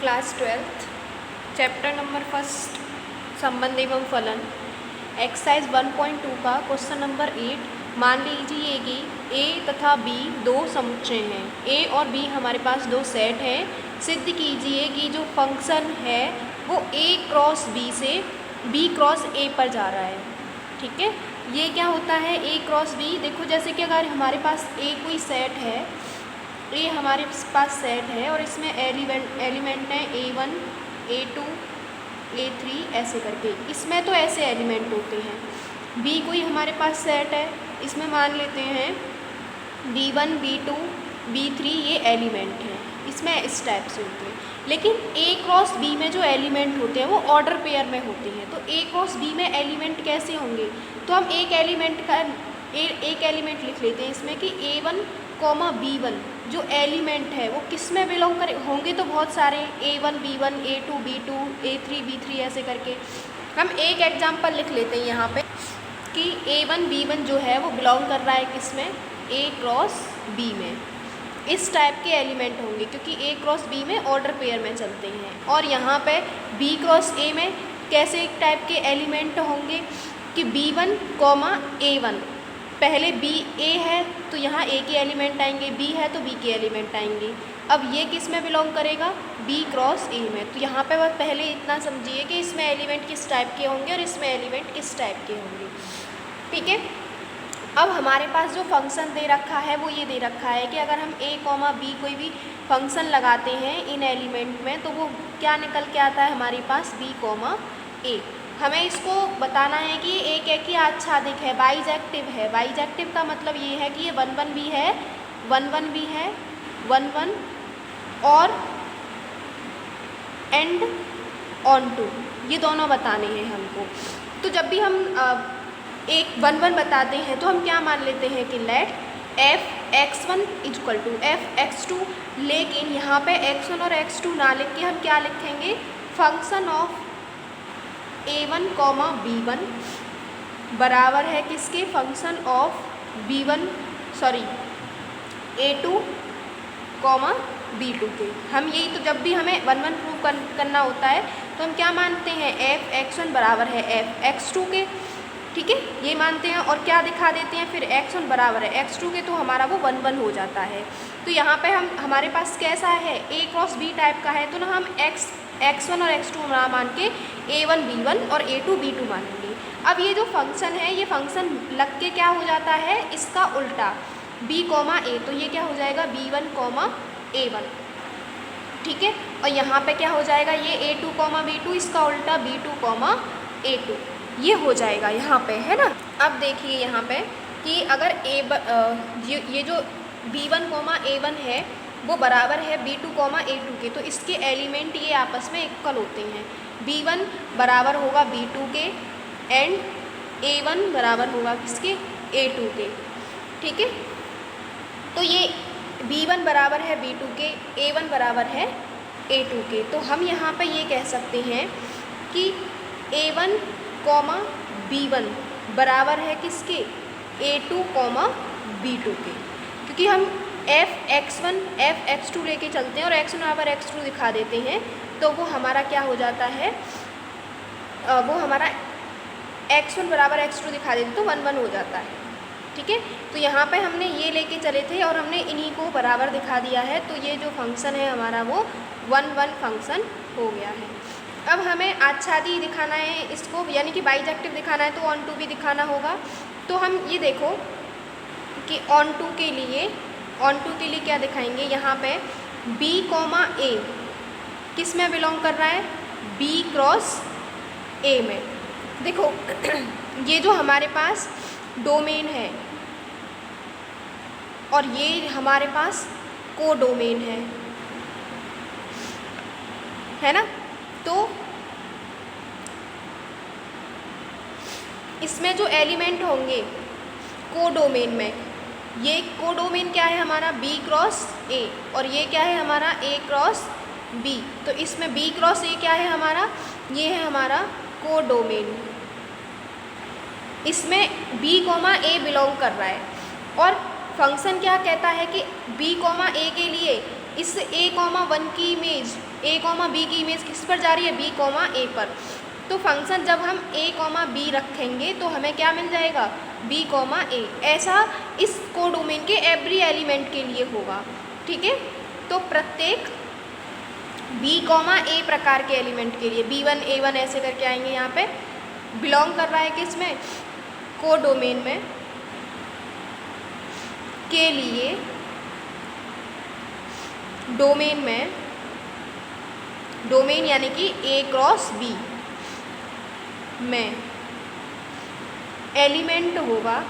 Class 12th chapter number first संबंध एवं फलन एक्सरसाइज 1.2 का क्वेश्चन नंबर 8। मान लीजिए कि ए तथा बी दो समुच्चय हैं। ए और बी हमारे पास दो सेट हैं। सिद्ध कीजिए कि जो फंक्शन है वो ए क्रॉस बी से बी क्रॉस ए पर जा रहा है। ठीक है, ये क्या होता है ए क्रॉस बी। देखो जैसे कि अगर हमारे पास ए कोई सेट है, ए हमारे पास सेट है और इसमें एलिमेंट है A1 A2 A3 ऐसे करके, इसमें तो ऐसे एलिमेंट होते हैं। बी कोई हमारे पास सेट है, इसमें मान लेते हैं B1 B2 B3 ये एलिमेंट हैं, इसमें इस टाइप से होते हैं। लेकिन ए क्रॉस बी में जो एलिमेंट होते हैं वो ऑर्डर पेयर में होते हैं। तो ए क्रॉस बी में एलिमेंट कैसे होंगे, तो हम एक एलिमेंट लिख लेते हैं इसमें कि A1 B1 जो एलिमेंट है वो किस में बिलोंग करे होंगे, तो बहुत सारे A1 B1 A2 B2 A3 B3 ऐसे करके। हम एक एग्जांपल लिख लेते हैं यहाँ पे कि A1 B1 जो है वो बिलोंग कर रहा है किस में, A क्रॉस B में। इस टाइप के एलिमेंट होंगे क्योंकि A क्रॉस B में ऑर्डर पेयर में चलते हैं। और यहाँ पे B क्रॉस A में कैसे एक टाइप के एलिमेंट होंगे कि B1 A1, पहले बी ए है तो यहाँ ए के एलिमेंट आएंगे, बी है तो बी के एलिमेंट आएंगे। अब ये किस में बिलोंग करेगा, बी क्रॉस ए में। तो यहाँ पे बस पहले इतना समझिए कि इसमें एलिमेंट किस टाइप के होंगे और इसमें एलिमेंट किस टाइप के होंगे। ठीक है, अब हमारे पास जो फंक्शन दे रखा है वो ये दे रखा है कि अगर हम ए बी कोई भी फंक्शन लगाते हैं इन एलिमेंट में तो वो क्या निकल के आता है हमारे पास बी ए। हमें इसको बताना है कि ये एक ही आच्छादिक है, बाइजेक्टिव है। बाइजेक्टिव का मतलब ये है कि ये 1 भी है 1 भी है 1 और एंड ऑन टू, ये दोनों बताने हैं हमको। तो जब भी हम एक 1 बताते हैं तो हम क्या मान लेते हैं कि लेट f(x1) = f(x2), लेकिन यहाँ पे x1 और x2 ना लिख के हम क्या लिखेंगे, फंक्शन ऑफ A1 B1 बराबर है किसके, फंक्शन ऑफ A2 B2 के। हम यही तो जब भी हमें 1 प्रूव करना होता है तो हम क्या मानते हैं, f(x1) बराबर है f(x2) के। ठीक है, ये मानते हैं और क्या दिखा देते हैं फिर x1 बराबर है x2 के, तो हमारा वो 1 हो जाता है। तो यहाँ पे हमारे पास कैसा है, A क्रॉस B टाइप का है, तो ना हम x1 और x2 ना मान के A1 B1 और A2 B2 मानेंगे। अब ये जो फंक्शन है ये फंक्शन लग के क्या हो जाता है, इसका उल्टा B A, तो ये क्या हो जाएगा B1 A1। ठीक है, और यहाँ पे क्या हो जाएगा, ये A2 B2, इसका उल्टा B2 A2, ये हो जाएगा यहाँ पे, है ना। अब देखिए यहाँ पे कि अगर ये जो B1 A1 है वो बराबर है B2 A2 के, तो इसके एलिमेंट ये आपस में इक्वल होते हैं। B1 बराबर होगा B2 के एंड A1 बराबर होगा किसके, A2 के। ठीक है, तो ये B1 बराबर है B2 के, A1 बराबर है A2 के। तो हम यहाँ पे ये कह सकते हैं कि A1 B1 बराबर है किसके, A2 B2 के, क्योंकि हम f(x1) f(x2) लेके चलते हैं और x1 बराबर x2 दिखा देते हैं, तो वो हमारा क्या हो जाता है, वो हमारा x1 बराबर x2 दिखा देते तो 1 हो जाता है। ठीक है, तो यहाँ पे हमने ये लेके चले थे और हमने इन्हीं को बराबर दिखा दिया है, तो ये जो फंक्शन है हमारा वो 1 फंक्शन हो गया है। अब हमें आच्छादी दिखाना है इसको, यानी कि बाइजेक्टिव दिखाना है, तो ऑन टू भी दिखाना होगा। तो हम ये देखो कि ऑन टू के लिए क्या दिखाएंगे, यहाँ पे B A किस में बिलोंग कर रहा है, B क्रॉस A में। देखो ये जो हमारे पास डोमेन है और ये हमारे पास को डोमेन है ना। तो इसमें जो एलिमेंट होंगे को डोमेन में, ये को डोमेन क्या है हमारा B क्रॉस A और ये क्या है हमारा A क्रॉस B। तो इसमें B क्रॉस A क्या है हमारा, ये है हमारा को डोमेन। इसमें B A बिलोंग कर रहा है और फंक्शन क्या कहता है कि B A के लिए इस a,1 की इमेज a,b की इमेज किस पर जा रही है, b,a पर। तो फंक्शन जब हम a,b रखेंगे तो हमें क्या मिल जाएगा, b,a। ऐसा इस कोडोमेन के एवरी एलिमेंट के लिए होगा, ठीक है। तो प्रत्येक b,a प्रकार के एलिमेंट के लिए b1 a1 ऐसे करके आएंगे। यहाँ पे बिलोंग कर रहा है किसमें, कोडोमेन में के लिए डोमेन में, डोमेन यानी कि a क्रॉस b में एलिमेंट होगा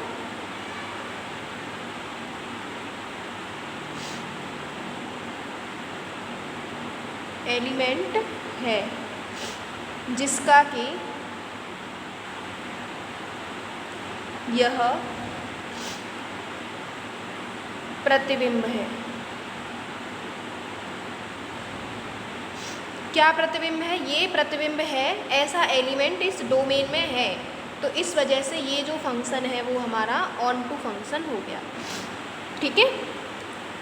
एलिमेंट है जिसका कि यह प्रतिबिंब है। क्या प्रतिबिंब है, ये प्रतिबिंब है, ऐसा एलिमेंट इस डोमेन में है। तो इस वजह से ये जो फंक्शन है वो हमारा ऑन टू फंक्शन हो गया, ठीक है।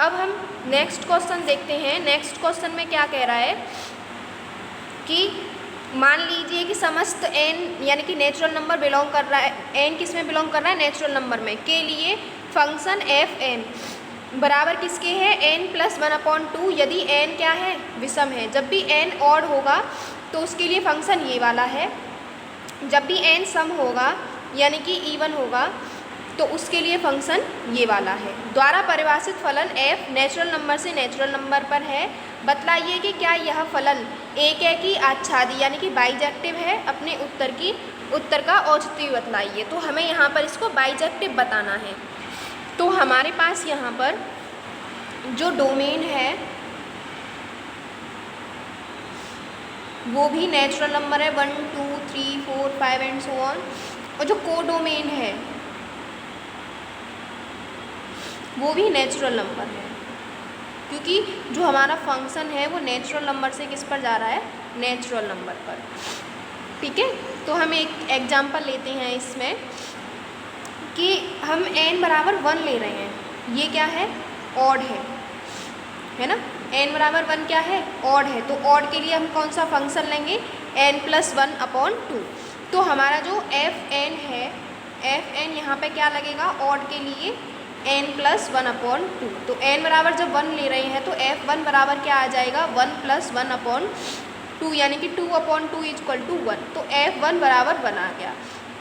अब हम नेक्स्ट क्वेश्चन देखते हैं। नेक्स्ट क्वेश्चन में क्या कह रहा है कि मान लीजिए कि समस्त n यानी कि नेचुरल नंबर बिलोंग कर रहा है, n किस में बिलोंग कर रहा है, नेचुरल नंबर में, के लिए फंक्शन fn बराबर किसके है, n+1/2। यदि n क्या है, विषम है। जब भी n ऑड होगा तो उसके लिए फंक्शन ये वाला है। जब भी n सम होगा यानी कि इवन होगा तो उसके लिए फंक्शन ये वाला है। द्वारा परिभाषित फलन f नेचुरल नंबर से नेचुरल नंबर पर है। बतलाइए कि क्या यह फलन एक है कि आच्छादी यानी कि बाइजेक्टिव है। अपने उत्तर का औचित्य बतलाइए। तो हमें यहाँ पर इसको बाइजेक्टिव बताना है। तो हमारे पास यहाँ पर जो डोमेन है वो भी नेचुरल नंबर है 1 2 3 4 5 एंड सो ऑन। और जो कोडोमेन है वो भी नेचुरल नंबर है, क्योंकि जो हमारा फंक्शन है वो नेचुरल नंबर से किस पर जा रहा है, नेचुरल नंबर पर, ठीक है। तो हम एक एग्जांपल लेते हैं इसमें कि हम n बराबर 1 ले रहे हैं। ये क्या है, ऑड है ना। n बराबर 1 क्या है, ऑड है। तो ऑड के लिए हम कौन सा फंक्शन लेंगे, n+1/2। तो हमारा जो fn है, fn यहाँ पे क्या लगेगा, ऑड के लिए n+1/2। तो n बराबर जब 1 ले रहे हैं तो f1 बराबर क्या आ जाएगा, 1+1/2 यानी कि 2/2 = 1। तो f1 बराबर 1 आ गया।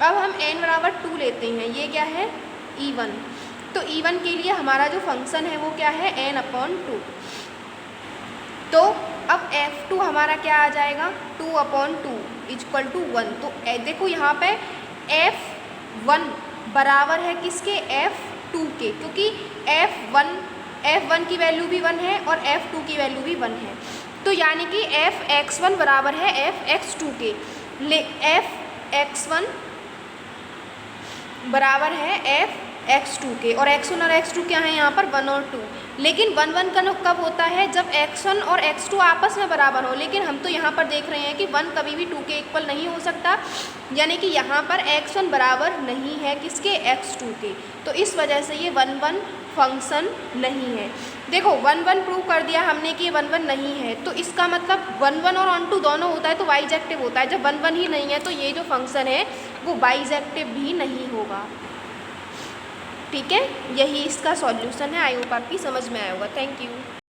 अब हम n बराबर 2 लेते हैं। ये क्या है, e1। तो e1 के लिए हमारा जो फंक्शन है वो क्या है, n/2। तो अब f2 हमारा क्या आ जाएगा, 2/2 = 1। तो देखो यहाँ पे f1 बराबर है किसके, f2 के, क्योंकि f1 की वैल्यू भी 1 है और f2 की वैल्यू भी 1 है। तो यानी कि fx1 बराबर है fx2 के। fx1 बराबर है fx2 के, और x1 और x2 क्या है यहाँ पर, 1 और 2। लेकिन 1 1 का कब होता है, जब x1 और x2 आपस में बराबर हो। लेकिन हम तो यहाँ पर देख रहे हैं कि 1 कभी भी 2 के इक्वल नहीं हो सकता, यानी कि यहाँ पर x1 बराबर नहीं है किसके, x2 के। तो इस वजह से ये 1 1 फंक्शन नहीं है। देखो 1 1 प्रूव कर दिया हमने कि ये 1 1 नहीं है। तो इसका मतलब 1 1 और ऑन टू दोनों होता है तो बाइजेक्टिव होता है। जब 1 1 ही नहीं है तो ये जो फंक्शन है वो बाइजेक्टिव भी नहीं होगा, ठीक है। यही इसका सॉल्यूशन है। आई होप आपकी समझ में आया होगा। Thank you.